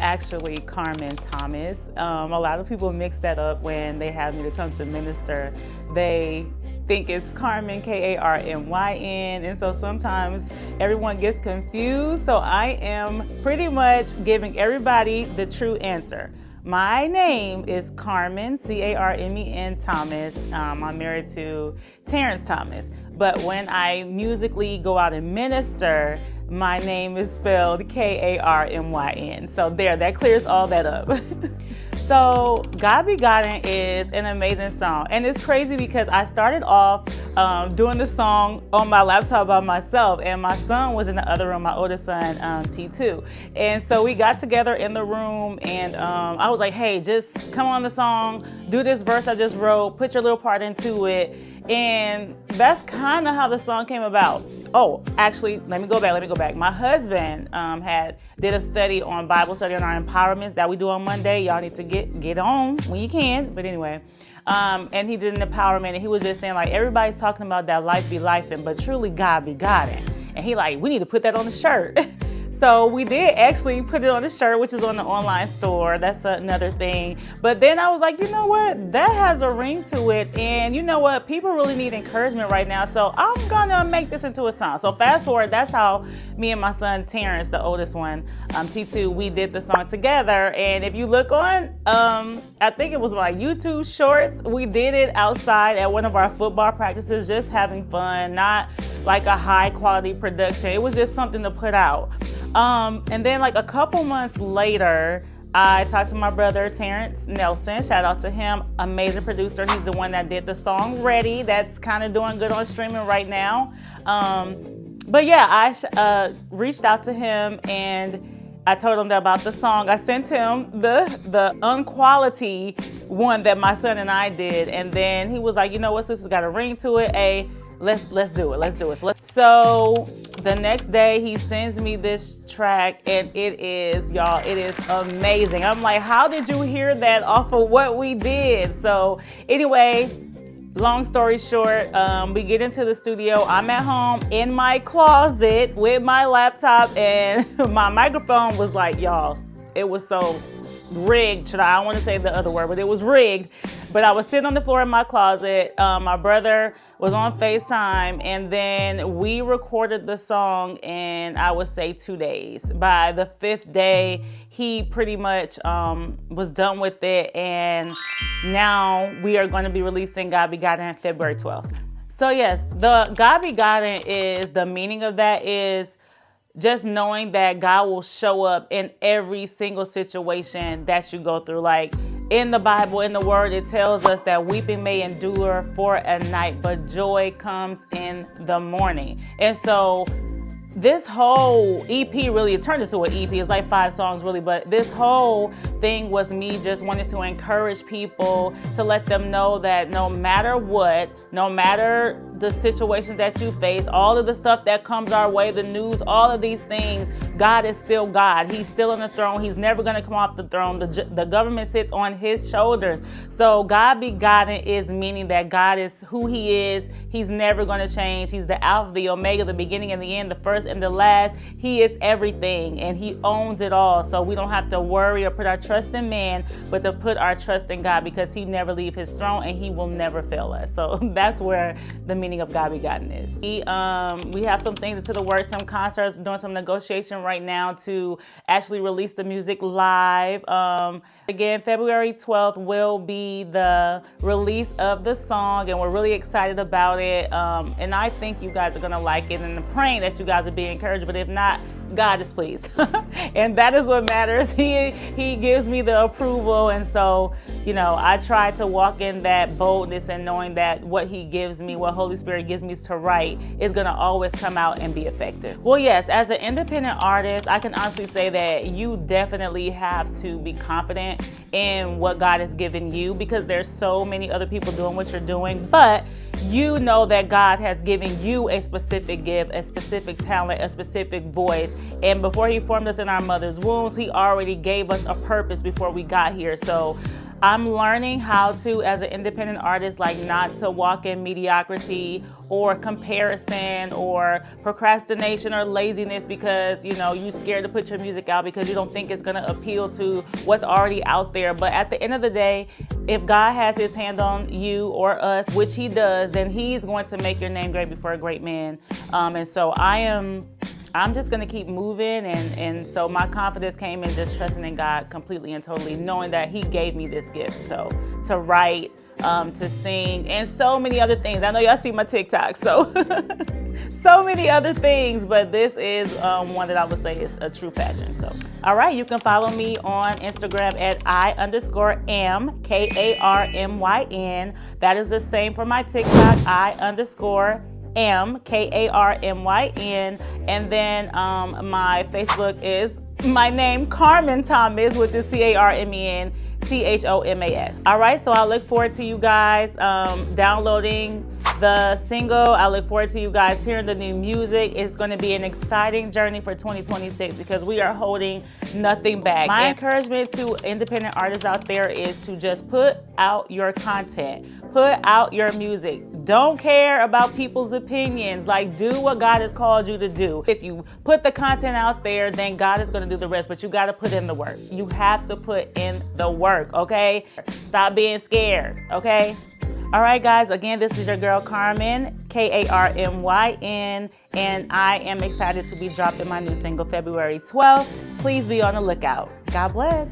actually Karmyn Thomas. A lot of people mix that up when they have me to come to minister. They think it's Karmyn, Karmyn, and so sometimes everyone gets confused. So I am pretty much giving everybody the true answer. My name is Karmyn, Karmen Thomas. I'm married to Terrence Thomas. But when I musically go out and minister, my name is spelled Karmyn. So there, that clears all that up. So Godin is an amazing song. And it's crazy because I started off doing the song on my laptop by myself, and my son was in the other room, my oldest son, T2. And so we got together in the room, and I was like, hey, just come on the song, do this verse I just wrote, put your little part into it. And that's kind of how the song came about. Oh, actually, let me go back. My husband did a study on Bible study on our empowerment that we do on Monday. Y'all need to get on when you can. But anyway, and he did an empowerment, and he was just saying, like, everybody's talking about that life be lifing, but truly God be Godin. And he like, we need to put that on the shirt. So we did actually put it on the shirt, which is on the online store. That's another thing. But then I was like, you know what? That has a ring to it. And you know what? People really need encouragement right now. So I'm going to make this into a song. So fast forward, that's how me and my son, Terrence, the oldest one, T2, we did the song together. And if you look on, I think it was my YouTube shorts, we did it outside at one of our football practices, just having fun, not like a high quality production. It was just something to put out. And then like a couple months later, I talked to my brother, Terrence Nelson. Shout out to him, amazing producer. He's the one that did the song Ready. That's kind of doing good on streaming right now. But yeah, I reached out to him and I told him about the song. I sent him the unquality one that my son and I did. And then he was like, you know what, this has got a ring to it. Hey, let's do it. So the next day he sends me this track, and it is amazing. I'm like, how did you hear that off of what we did? So anyway, long story short, we get into the studio. I'm at home in my closet with my laptop, and my microphone was like, y'all, it was so rigged. I don't want to say the other word, but it was rigged. But I was sitting on the floor in my closet. My brother was on FaceTime, and then we recorded the song in, I would say, 2 days. By the 5th day, he pretty much was done with it, and now we are going to be releasing God Be Godin on February 12th. So yes, the God Be Godin is, the meaning of that is just knowing that God will show up in every single situation that you go through. Like in the Bible, in the Word, it tells us that weeping may endure for a night, but joy comes in the morning. And so this whole EP really turned into an EP. It's like 5 songs really, but this whole thing was me just wanting to encourage people, to let them know that no matter what, no matter the situations that you face, all of the stuff that comes our way, the news, all of these things, God is still God. He's still on the throne. He's never going to come off the throne. The government sits on his shoulders. So God Be Godin is meaning that God is who he is. He's never going to change. He's the Alpha, the Omega, the beginning and the end, the first and the last. He is everything, and he owns it all. So we don't have to worry or put our trust in man, but to put our trust in God, because he never leaves his throne and he will never fail us. So that's where the meaning of God Be Godin is. We have some things into the works, some concerts, doing some negotiation right now to actually release the music live. Again, February 12th will be the release of the song, and we're really excited about it. And I think you guys are going to like it, and I'm praying that you guys will be encouraged. But if not, God is pleased. And that is what matters. He gives me the approval. And so, you know, I try to walk in that boldness and knowing that what he gives me, what Holy Spirit gives me to write, is going to always come out and be effective. Well, yes, as an independent artist, I can honestly say that you definitely have to be confident in what God has given you, because there's so many other people doing what you're doing. But you know that God has given you a specific gift, a specific talent, a specific voice. And before he formed us in our mother's wombs, he already gave us a purpose before we got here. So I'm learning how to, as an independent artist, like not to walk in mediocrity or comparison or procrastination or laziness because, you know, you're scared to put your music out because you don't think it's going to appeal to what's already out there. But at the end of the day, if God has his hand on you or us, which he does, then he's going to make your name great before a great man. And so I'm just going to keep moving. And so my confidence came in just trusting in God completely and totally, knowing that he gave me this gift. So to write, to sing, and so many other things. I know y'all see my TikTok, so so many other things, but this is one that I would say is a true passion. So, all right, you can follow me on Instagram at I_am, Karmyn. That is the same for my TikTok, I_am, Karmyn. And then my Facebook is my name, Karmyn Thomas, which is CarmenThomas. All right, so I look forward to you guys downloading the single. I look forward to you guys hearing the new music. It's going to be an exciting journey for 2026 because we are holding nothing back. My encouragement to independent artists out there is to just put out your content, put out your music. Don't care about people's opinions. Like, do what God has called you to do. If you put the content out there, then God is going to do the rest, but you got to put in the work. You have to put in the work, okay? Stop being scared, okay? All right, guys, again, this is your girl, Karmyn, Karmyn, and I am excited to be dropping my new single February 12th. Please be on the lookout. God bless.